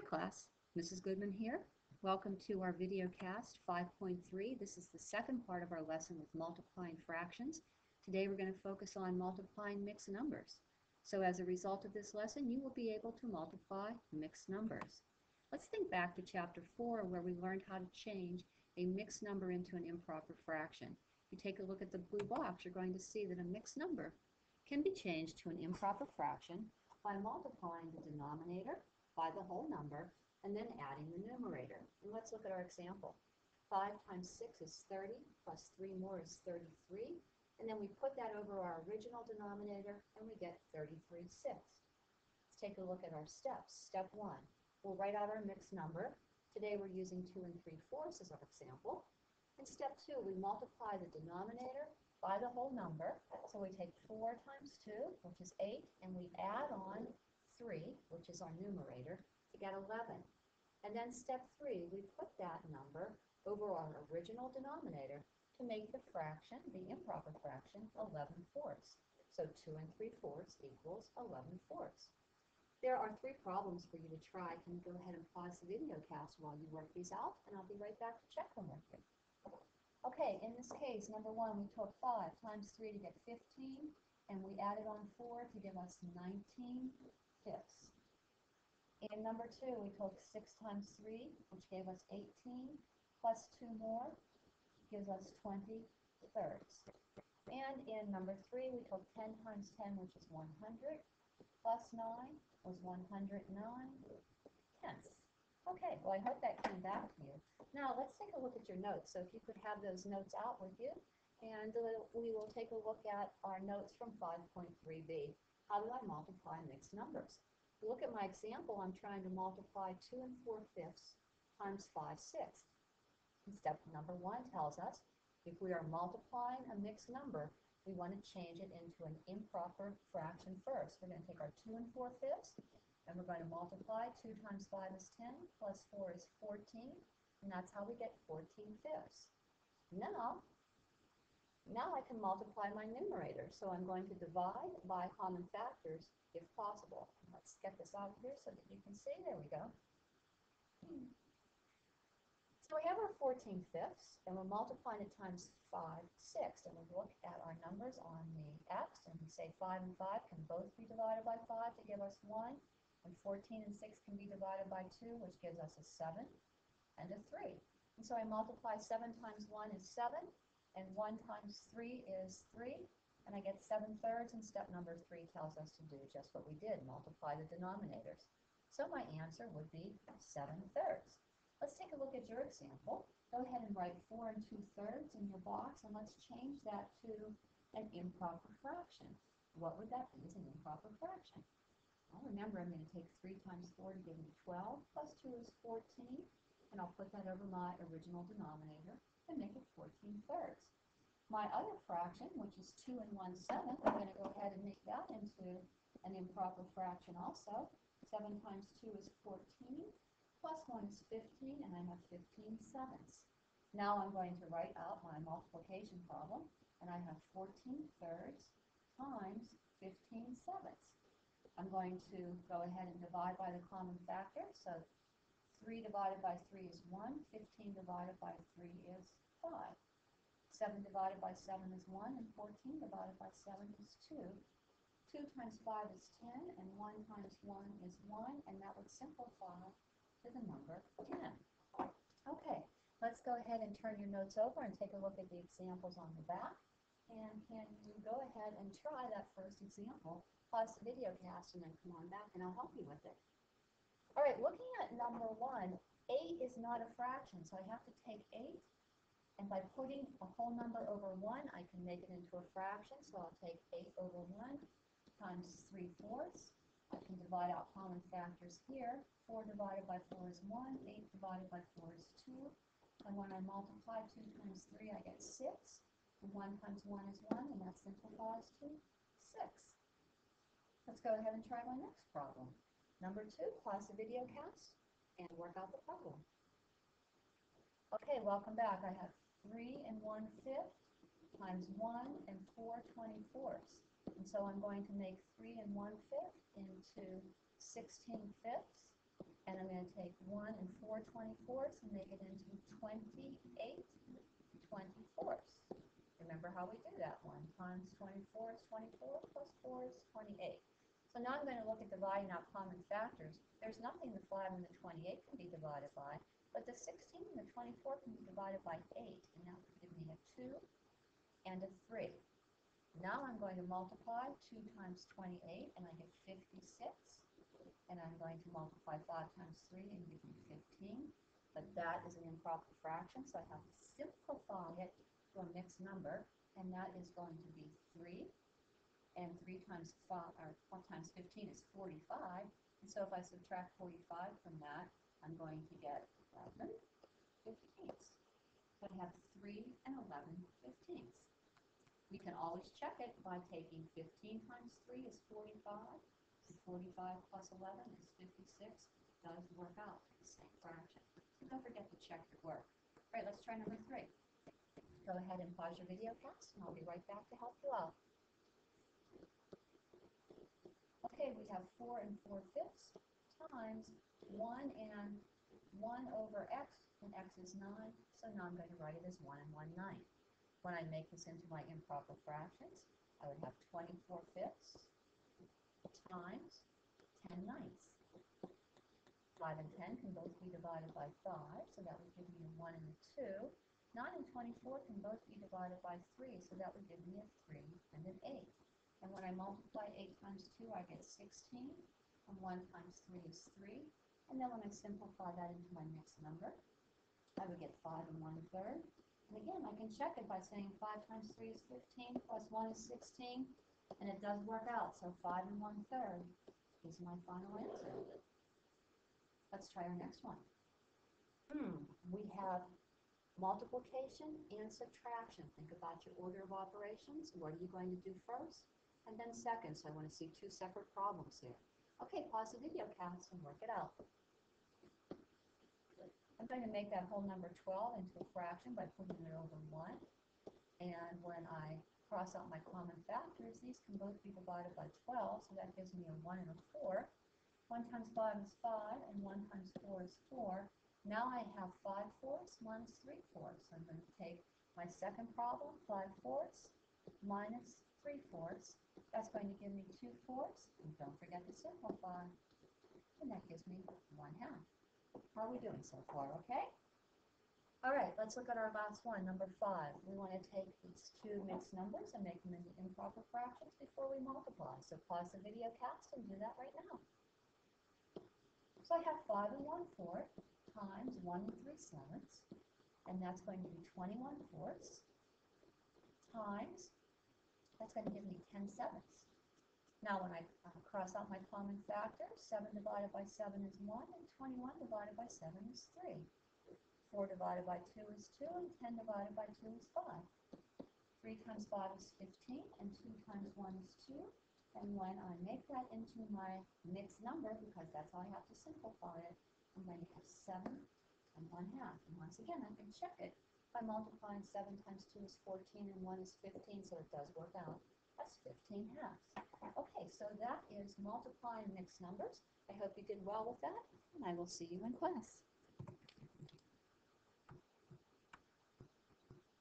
class, Mrs. Goodman here. Welcome to our video cast 5.3. This is the second part of our lesson with multiplying fractions. Today we're going to focus on multiplying mixed numbers. So as a result of this lesson, you will be able to multiply mixed numbers. Let's think back to chapter 4 where we learned how to change a mixed number into an improper fraction. If you take a look at the blue box, you're going to see that a mixed number can be changed to an improper fraction by multiplying the denominator by the whole number and then adding the numerator. And let's look at our example. 5 times 6 is 30, plus 3 more is 33. And then we put that over our original denominator and we get 33/6. Let's take a look at our steps. Step 1, we'll write out our mixed number. Today we're using 2 3/4 as our example. In step 2, we multiply the denominator by the whole number. So we take 4 times 2, which is 8, and we add on 3, which is our numerator, to get 11. And then step 3, we put that number over our original denominator to make the fraction, the improper fraction, 11/4. So 2 3/4 equals 11/4. There are 3 problems for you to try. Can you go ahead and pause the video cast while you work these out, and I'll be right back to check them with you. Okay, in this case, number 1, we took 5 times 3 to get 15, and we added on 4 to give us 19/5. In number 2, we took 6 times 3, which gave us 18, plus 2 more gives us 20/3. And in number 3, we took 10 times 10, which is 100, plus 9 was 109/10. Okay, well I hope that came back to you. Now let's take a look at your notes. So if you could have those notes out with you, and we will take a look at our notes from 5.3b. How do I multiply mixed numbers? Look at my example. I'm trying to multiply 2 4/5 times 5/6. And step number 1 tells us if we are multiplying a mixed number, we want to change it into an improper fraction first. We're going to take our 2 4/5 and we're going to multiply. 2 times 5 is 10, plus 4 is 14, and that's how we get 14/5. Now I can multiply my numerator, so I'm going to divide by common factors if possible. Let's get this out here so that you can see. There we go. So we have our 14/5, and we're multiplying it times 5/6, and we look at our numbers on the x, and we say 5 and 5 can both be divided by 5 to give us 1, and 14 and 6 can be divided by 2, which gives us a 7 and a 3. And so I multiply 7 times 1 is 7, and 1 times 3 is 3, and I get 7/3, and step number 3 tells us to do just what we did, multiply the denominators. So my answer would be 7/3. Let's take a look at your example. Go ahead and write 4 2/3 in your box, and let's change that to an improper fraction. What would that be as an improper fraction? Well, remember, I'm going to take 3 times 4 to give me 12, plus 2 is 14, and I'll put that over my original denominator and make it 14/3. My other fraction, which is 2 1/7, I'm going to go ahead and make that into an improper fraction also. 7 times 2 is 14, plus 1 is 15, and I have 15/7. Now I'm going to write out my multiplication problem, and I have 14/3 times 15/7. I'm going to go ahead and divide by the common factor. So 3 divided by 3 is 1, 15 divided by 3 is 5. 7 divided by 7 is 1, and 14 divided by 7 is 2. 2 times 5 is 10, and 1 times 1 is 1, and that would simplify to the number 10. Okay, let's go ahead and turn your notes over and take a look at the examples on the back. And can you go ahead and try that first example? Pause the video cast and then come on back and I'll help you with it. All right, looking at number 1, 8 is not a fraction, so I have to take 8, and by putting a whole number over 1, I can make it into a fraction, so I'll take 8 over 1 times 3/4. I can divide out common factors here. 4 divided by 4 is 1, 8 divided by 4 is 2, and when I multiply 2 times 3, I get 6, and 1 times 1 is 1, and that simplifies to 6. Let's go ahead and try my next problem. Number 2, pause the video cast and work out the problem. Okay, welcome back. I have 3 1/5 times 1 4 24. And so I'm going to make 3 1/5 into 16/5. And I'm going to take 1 and 4 24ths and make it into 28 24ths. Remember how we do that. 1 times 24 is 24, plus 4 is 28. So now I'm going to look at dividing out common factors. There's nothing the 5 and the 28 can be divided by, but the 16 and the 24 can be divided by 8, and that would give me a 2 and a 3. Now I'm going to multiply 2 times 28, and I get 56. And I'm going to multiply 5 times 3 and give me 15. But that is an improper fraction, so I have to simplify it to a mixed number, and that is going to be 3. And 3 times 5, or 4 times 15 is 45. And so if I subtract 45 from that, I'm going to get 11 15ths. So I have 3 and 11 15ths. We can always check it by taking 15 times 3 is 45. 45 plus 11 is 56. Does work out to the same fraction. So don't forget to check your work. All right, let's try number 3. Go ahead and pause your video cast, and I'll be right back to help you out. Okay, we have 4 and 4/5 times 1 and 1 over x, and x is 9. So now I'm going to write it as 1 and 1/9. When I make this into my improper fractions, I would have 24/5 times 10/9. 5 and 10 can both be divided by 5, so that would give me a 1 and a 2. 9 and 24 can both be divided by 3, so that would give me a 3 and an 8. And when I multiply 8 times 2, I get 16, and 1 times 3 is 3. And then when I simplify that into my mixed number, I would get 5 and 1/3. And again, I can check it by saying 5 times 3 is 15, plus 1 is 16. And it does work out, so 5 and 1/3 is my final answer. Let's try our next one. We have multiplication and subtraction. Think about your order of operations. What are you going to do first? And then second, so I want to see 2 separate problems here. Okay, pause the video cast and work it out. I'm going to make that whole number 12 into a fraction by putting it over 1. And when I cross out my common factors, these can both be divided by 12, so that gives me a 1 and a 4. 1 times 5 is 5, and 1 times 4 is 4. Now I have 5/4 minus 3/4. So I'm going to take my second problem, 5/4 minus 3/4. That's going to give me 2/4, and don't forget to simplify. And that gives me 1/2. How are we doing so far, okay? All right, let's look at our last one, number 5. We want to take these 2 mixed numbers and make them into improper fractions before we multiply. So pause the video cast and do that right now. So I have 5 and 1/4 times 1 and 3/7, and that's going to be 21/4 times, that's going to give me 10/7. Now when I cross out my common factors, 7 divided by 7 is 1, and 21 divided by 7 is 3. 4 divided by 2 is 2, and 10 divided by 2 is 5. 3 times 5 is 15, and 2 times 1 is 2. And when I make that into my mixed number, because that's how I have to simplify it, I'm going to have 7 and 1/2. And once again, I can check it by multiplying 7 times 2 is 14, and 1 is 15, so it does work out. That's 15/2. Okay, so that is multiplying mixed numbers. I hope you did well with that, and I will see you in class.